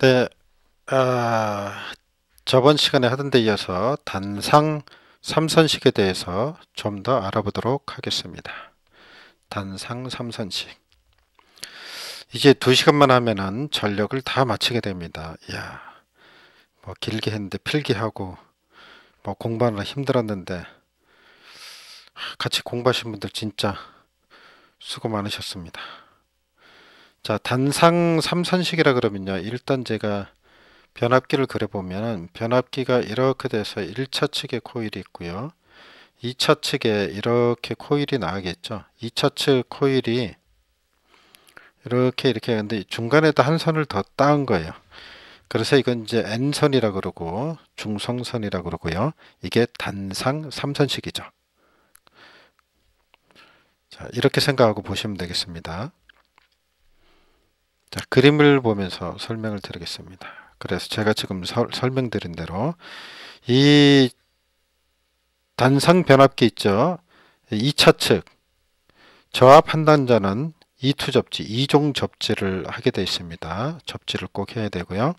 네, 저번 시간에 하던 데 이어서 단상 삼선식에 대해서 좀 더 알아보도록 하겠습니다. 단상 삼선식. 이제 2시간만 하면은 전력을 다 마치게 됩니다. 이야, 뭐 길게 했는데 필기하고 뭐 공부하느라 힘들었는데 같이 공부하신 분들 진짜 수고 많으셨습니다. 자, 단상 삼선식이라 그러면요. 일단 제가 변압기를 그려보면 변압기가 이렇게 돼서 1차 측에 코일이 있고요. 2차 측에 이렇게 코일이 나가겠죠. 2차 측 코일이 이렇게 근데 중간에다 한 선을 더 따은 거예요. 그래서 이건 이제 N선이라 그러고 중성선이라 그러고요. 이게 단상 3선식이죠. 자, 이렇게 생각하고 보시면 되겠습니다. 자, 그림을 보면서 설명을 드리겠습니다. 그래서 제가 지금 설명드린 대로 이 단상 변압기 있죠. 2차 측 저압 판단자는 E2 접지, 2종 접지를 하게 되어 있습니다. 접지를 꼭 해야 되고요.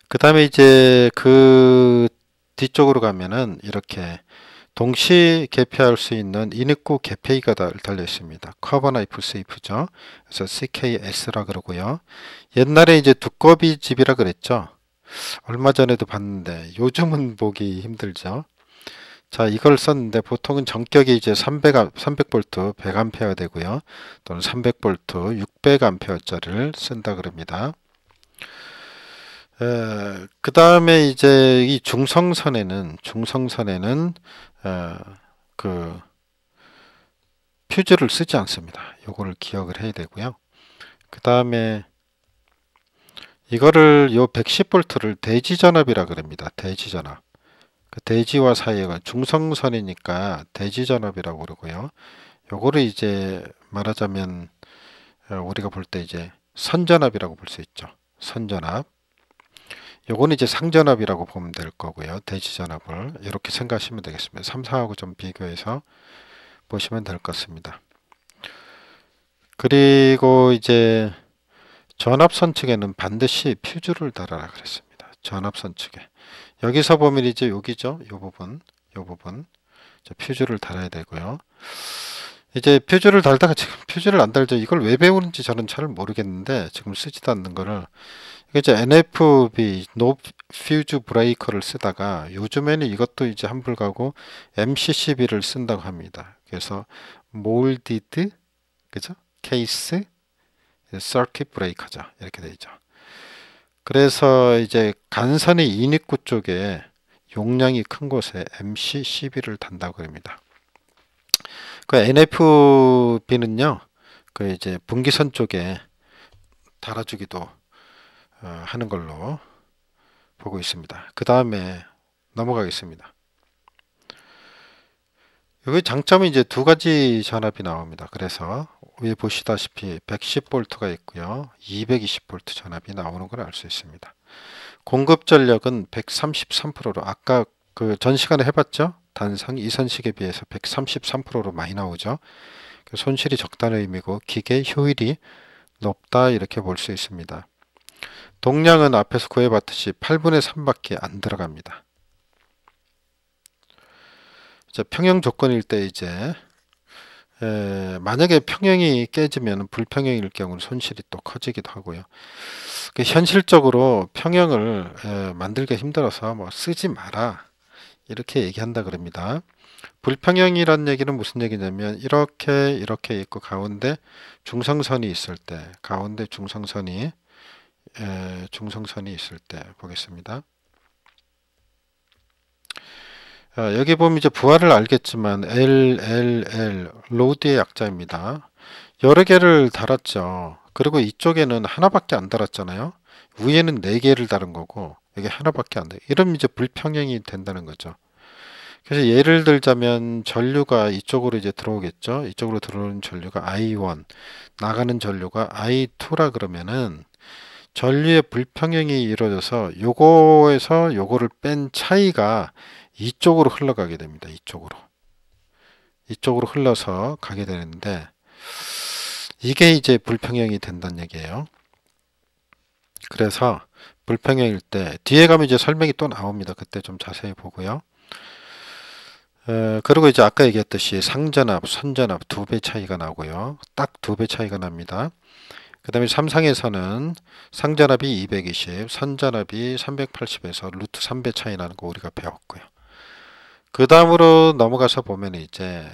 그 다음에 이제 그 뒤쪽으로 가면은 이렇게 동시 개폐할 수 있는 인입구 개폐기가 달려 있습니다. 커버 나이프 세이프죠. 그래서 CKS라 그러고요. 옛날에 이제 두꺼비 집이라 그랬죠. 얼마 전에도 봤는데 요즘은 보기 힘들죠. 자, 이걸 썼는데 보통은 전격이 이제 300V 100A 되고요. 또는 300V 600A짜리를 쓴다 그럽니다. 그 다음에 이제 이 중성선에는 그 퓨즈를 쓰지 않습니다. 요거를 기억을 해야 되고요. 그 다음에 이거를 요 110V를 대지전압이라 그럽니다. 대지전압. 그 대지와 사이가 중성선이니까 대지전압이라고 그러고요. 요거를 이제 말하자면 우리가 볼 때 이제 선전압이라고 볼 수 있죠. 선전압. 요거는 이제 상전압이라고 보면 될 거고요. 대지전압을 이렇게 생각하시면 되겠습니다. 3, 4하고 좀 비교해서 보시면 될 것 같습니다. 그리고 이제 전압선 측에는 반드시 퓨즈를 달아라 그랬습니다. 전압선 측에. 여기서 보면 이제 여기죠. 요 부분. 퓨즈를 달아야 되고요. 이제 퓨즈를 달다가 지금 퓨즈를 안 달죠. 이걸 왜 배우는지 저는 잘 모르겠는데 지금 쓰지도 않는 거를 이게 이제 NFB 노 퓨즈 브레이커를 쓰다가 요즘에는 이것도 이제 한불 가고 MCCB를 쓴다고 합니다. 그래서 몰디드 그죠? 케이스 서킷 브레이커죠. 이렇게 되죠. 그래서 이제 간선의 인입구 쪽에 용량이 큰 곳에 MCCB를 단다고 합니다. 그 NFB는요, 그 이제 분기선 쪽에 달아주기도 하는 걸로 보고 있습니다. 그 다음에 넘어가겠습니다. 여기 장점은 이제 두 가지 전압이 나옵니다. 그래서 위에 보시다시피 110V가 있고요. 220V 전압이 나오는 걸 알 수 있습니다. 공급 전력은 133%로 아까 그 전 시간에 해봤죠? 단상 이선식에 비해서 133%로 많이 나오죠. 손실이 적다는 의미고 기계 효율이 높다 이렇게 볼 수 있습니다. 동량은 앞에서 구해봤듯이 8분의 3밖에 안 들어갑니다. 평형 조건일 때 이제 만약에 평형이 깨지면 불평형일 경우는 손실이 또 커지기도 하고요. 현실적으로 평형을 만들기 힘들어서 뭐 쓰지 마라 이렇게 얘기한다 그럽니다. 불평형이란 얘기는 무슨 얘기냐면 이렇게 있고 가운데 중성선이 있을 때 가운데 중성선이 있을 때 보겠습니다. 여기 보면 이제 부하를 알겠지만 LLL 로드의 약자입니다. 여러 개를 달았죠. 그리고 이쪽에는 하나밖에 안 달았잖아요. 위에는 4개를 달은 거고 여기 하나밖에 안 돼. 이러면 이제 불평형이 된다는 거죠. 그래서 예를 들자면 전류가 이쪽으로 이제 들어오겠죠. 이쪽으로 들어오는 전류가 I1, 나가는 전류가 I2라 그러면은 전류의 불평형이 이루어져서 요거에서 요거를 뺀 차이가 이쪽으로 흘러가게 됩니다. 이쪽으로 흘러서 가게 되는데 이게 이제 불평형이 된다는 얘기예요. 그래서 불평형일 때 뒤에 가면 이제 설명이 또 나옵니다. 그때 좀 자세히 보고요. 그리고 이제 아까 얘기했듯이 상전압, 선전압 2배 차이가 나고요. 딱 2배 차이가 납니다. 그 다음에 삼상에서는 상전압이 220, 선전압이 380에서 루트 3배 차이 나는 거 우리가 배웠고요. 그 다음으로 넘어가서 보면 이제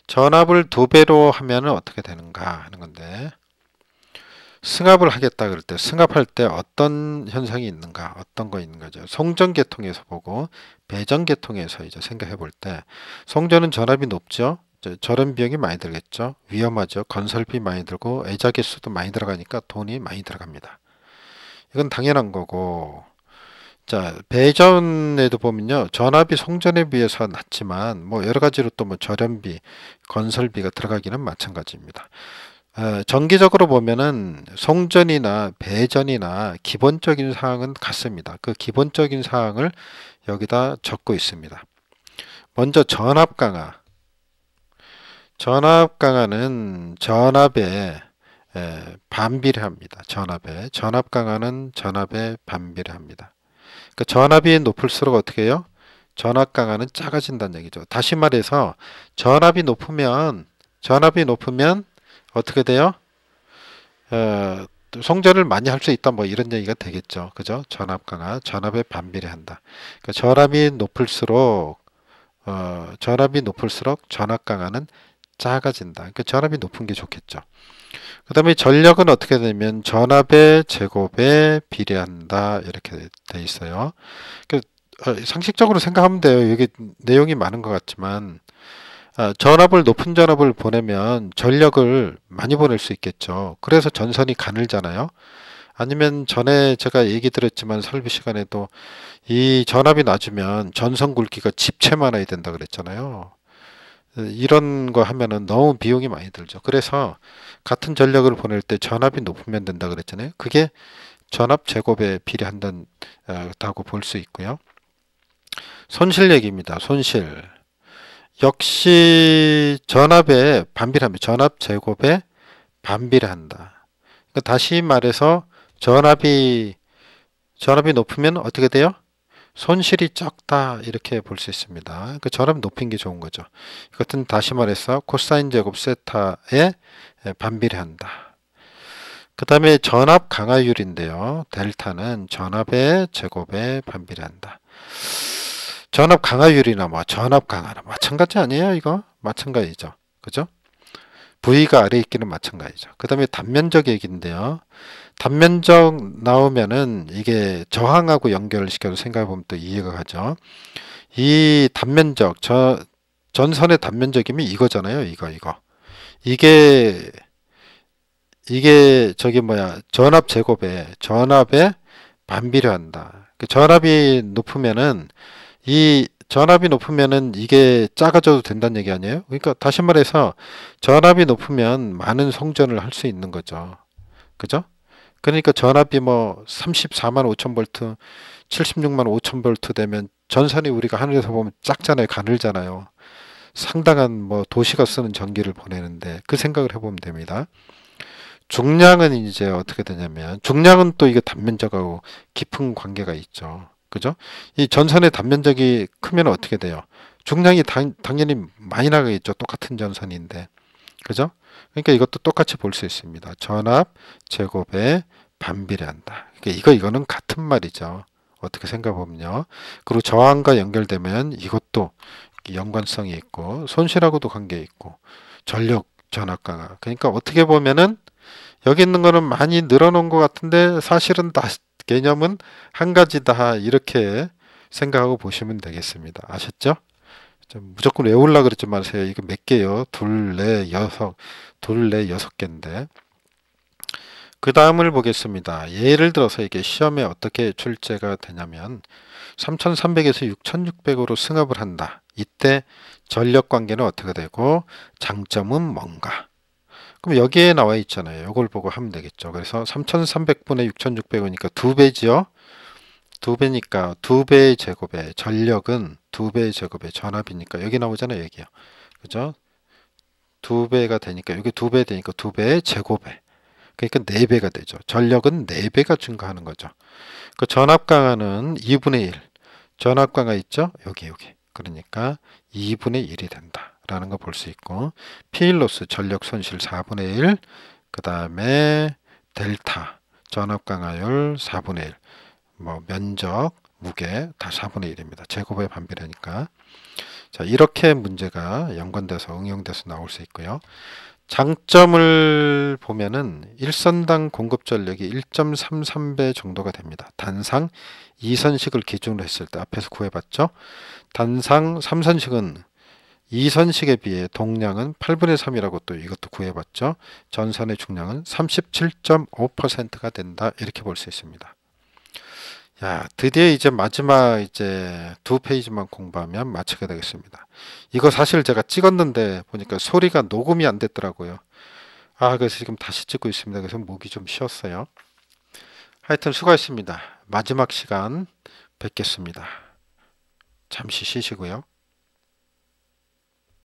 전압을 2배로 하면 어떻게 되는가 하는 건데, 승합을 하겠다 그럴 때 승합할 때 어떤 현상이 있는가, 어떤 거 있는 거죠. 송전계통에서 보고 배전계통에서 이제 생각해 볼 때, 송전은 전압이 높죠. 저런 비용이 많이 들겠죠. 위험하죠. 건설비 많이 들고 애자개수도 많이 들어가니까 돈이 많이 들어갑니다. 이건 당연한 거고, 자, 배전에도 보면요. 전압이 송전에 비해서 낮지만 뭐 여러 가지로 또 뭐 절연비, 건설비가 들어가기는 마찬가지입니다. 정기적으로 보면은 송전이나 배전이나 기본적인 사항은 같습니다. 그 기본적인 사항을 여기다 적고 있습니다. 먼저 전압 강화. 전압 강화는 전압에 반비례합니다. 전압 강화는 전압에 반비례합니다. 그러니까 전압이 높을수록 어떻게 해요? 전압 강화는 작아진다는 얘기죠. 다시 말해서 전압이 높으면 어떻게 돼요? 송전을 많이 할 수 있다 뭐 이런 얘기가 되겠죠. 그죠? 전압 강화, 전압에 반비례한다. 그러니까 전압이 높을수록 전압 강화는 작아진다. 그러니까 전압이 높은 게 좋겠죠. 그 다음에 전력은 어떻게 되면 전압의 제곱에 비례한다. 이렇게 돼 있어요. 상식적으로 생각하면 돼요. 여기 내용이 많은 것 같지만, 높은 전압을 보내면 전력을 많이 보낼 수 있겠죠. 그래서 전선이 가늘잖아요. 아니면 전에 제가 얘기 드렸지만 설비 시간에도 이 전압이 낮으면 전선 굵기가 집채 많아야 된다 그랬잖아요. 이런 거 하면은 너무 비용이 많이 들죠. 그래서 같은 전력을 보낼 때 전압이 높으면 된다 그랬잖아요. 그게 전압 제곱에 비례한다고 볼 수 있고요. 손실 얘기입니다. 손실. 역시 전압에 반비례합니다. 전압 제곱에 반비례한다. 그러니까 다시 말해서 전압이 높으면 어떻게 돼요? 손실이 적다 이렇게 볼 수 있습니다. 그 전압 높인 게 좋은 거죠. 이것은 다시 말해서 코사인 제곱 세타에 반비례한다. 그 다음에 전압 강화율인데요. 델타는 전압의 제곱에 반비례한다. 전압 강화율이나 뭐 전압 강화나 마찬가지 아니에요? 이거 마찬가지죠. 그죠? V가 아래 있기는 마찬가지죠. 그 다음에 단면적 얘기인데요. 단면적 나오면은 이게 저항하고 연결을 시켜서 생각해 보면 또 이해가 가죠. 이 단면적, 전선의 단면적이면 이거잖아요. 이거. 이게 전압에 반비례한다. 전압이 높으면은 이게 작아져도 된다는 얘기 아니에요? 그러니까 다시 말해서 전압이 높으면 많은 송전을 할 수 있는 거죠. 그죠? 그러니까 전압이 뭐 34만 5천 볼트, 76만 5천 볼트 되면 전선이 우리가 하늘에서 보면 작잖아요. 가늘잖아요. 상당한 뭐 도시가 쓰는 전기를 보내는데 그 생각을 해보면 됩니다. 중량은 이제 어떻게 되냐면 중량은 또 이게 단면적하고 깊은 관계가 있죠. 그죠? 이 전선의 단면적이 크면 어떻게 돼요? 중량이 당연히 많이 나가겠죠. 똑같은 전선인데. 그죠? 그러니까 이것도 똑같이 볼 수 있습니다. 전압 제곱에 반비례한다. 그러니까 이거는 같은 말이죠. 어떻게 생각해보면요. 그리고 저항과 연결되면 이것도 연관성이 있고 손실하고도 관계 있고 전력 전압 강화. 그러니까 어떻게 보면은 여기 있는 거는 많이 늘어놓은 것 같은데 사실은 다 개념은 한 가지다 이렇게 생각하고 보시면 되겠습니다. 아셨죠? 무조건 외우려고 그러지 마세요. 이거 몇 개요? 둘, 넷, 여섯 개인데. 그 다음을 보겠습니다. 예를 들어서 이게 시험에 어떻게 출제가 되냐면 3300에서 6600으로 승합을 한다. 이때 전력 관계는 어떻게 되고 장점은 뭔가? 그럼 여기에 나와 있잖아요. 이걸 보고 하면 되겠죠. 그래서 3300분의 6600이니까 2배지요. 2배니까 2배의 제곱에 전력은 2배의 제곱에 전압이니까 여기 나오잖아요. 여기요. 그죠? 2배가 되니까 여기 2배 되니까 2배의 제곱에 그러니까 4배가 되죠. 전력은 4배가 증가하는 거죠. 그 전압 강화는 2분의 1. 전압 강화 있죠? 여기. 그러니까 2분의 1이 된다라는 거 볼 수 있고, P로스 전력 손실 4분의 1, 그 다음에 델타 전압 강화율 4분의 1, 뭐 면적, 무게 다 4분의 1입니다. 제곱의 반비례니까. 자, 이렇게 문제가 연관돼서 응용돼서 나올 수 있고요. 장점을 보면은 일선당 공급 전력이 1.33배 정도가 됩니다. 단상 2선식을 기준으로 했을 때 앞에서 구해봤죠. 단상 3선식은 2선식에 비해 동량은 8분의 3이라고 또 이것도 구해봤죠. 전선의 중량은 37.5%가 된다. 이렇게 볼 수 있습니다. 야, 드디어 이제 마지막 이제 2페이지만 공부하면 마치게 되겠습니다. 이거 사실 제가 찍었는데 보니까 소리가 녹음이 안 됐더라고요. 그래서 지금 다시 찍고 있습니다. 그래서 목이 좀 쉬었어요. 하여튼 수고하셨습니다. 마지막 시간 뵙겠습니다. 잠시 쉬시고요.